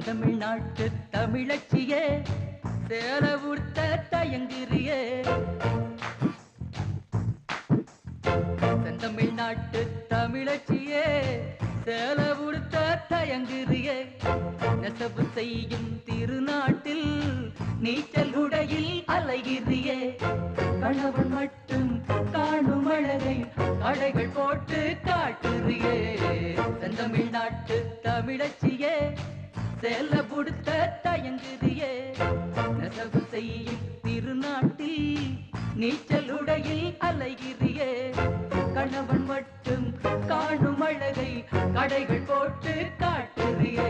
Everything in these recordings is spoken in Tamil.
செந்தமிழ்நாட்டு தமிழச்சியே சேல உடுத்த தயங்குறியே செந்தமிழ்நாட்டு தமிழச்சியே சேல உடுத்த தயங்குறியே நெசவு செய்யும் திருநாட்டில் நீச்சல் உடையில் அலைகிறியே கணவன் மட்டும் காணும் அழகை அடைகள் போட்டு காட்டுறியே செந்தமிழ்நாட்டு தமிழச்சியே சேல புடுத்த தயங்குறியே நெசவு செய்யும் திருநாட்டில் நீச்சல் உடையில் அலைகிறியே கணவன் மட்டும் காணும் அழகை கடைகள் போட்டு காட்டுறியே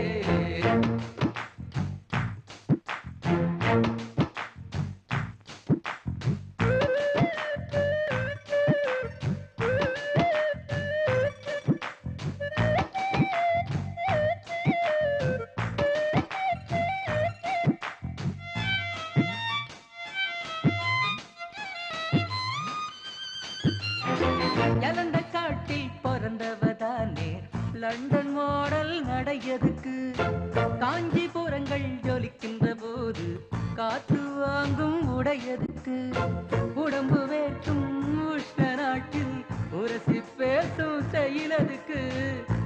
எலந்த காட்டில் பிறந்தவதானே லண்டன் மாடல் நடையதுக்கு காஞ்சிபுரங்கள் ஜொலிக்கின்ற போது காற்று வாங்கும் உடையதுக்கு உடம்பு வேற்றும் உஷ்ண நாட்டில் உரசி பேசும் செயலதுக்கு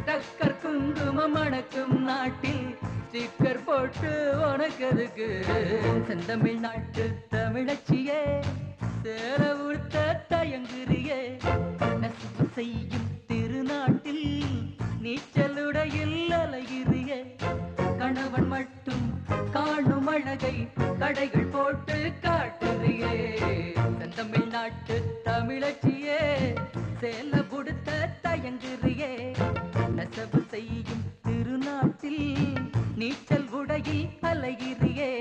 டக்கர் குங்குமம் மணக்கும் நாட்டில் ஸ்டிக்கர் போட்டு உனக்கதுக்கு செந்தமிழ்நாட்டு தமிழச்சியே சேர உடுத்த தயங்குறியே நெசவு செய்யும் திருநாட்டில் நீச்சலுடையில் அலைகிறியே கணவன் மட்டும் காணும் அழகை கடைகள் போட்டு காட்டுறியே செந்தமிழ்நாட்டு தமிழச்சியே சேல புடுத்த தயங்குறியே நெசவு செய்யும் திருநாட்டில் நீச்சல் உடையில் அலைகிறியே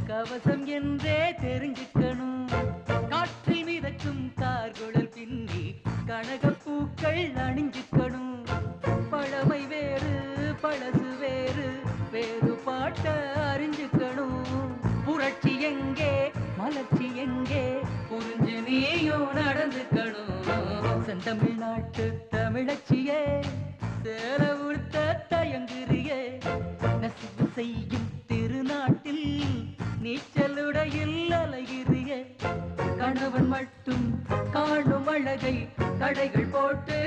கவசம் என்றே தெரிஞ்சுக்கணும் காற்றில் மிதக்கும் கார்குழல் பின்னி கனகப்பூக்கள் அணிஞ்சுக்கணும் பழமை வேறு பழசு வேறு வேறு பாட்ட அறிஞ்சுக்கணும் புரட்சி எங்கே மலர்ச்சி எங்கே புரிஞ்சு நீயும் நடந்துக்கணும் செந்தமிழ்நாட்டு தமிழச்சியே சேல உடுத்த தயங்குறியே நெசவு செய்யும் திருநாட்டில் நீச்சலுடையில் அலைகிறியே கணவன் மட்டும் காணும் அழகை கடைகள் போட்டு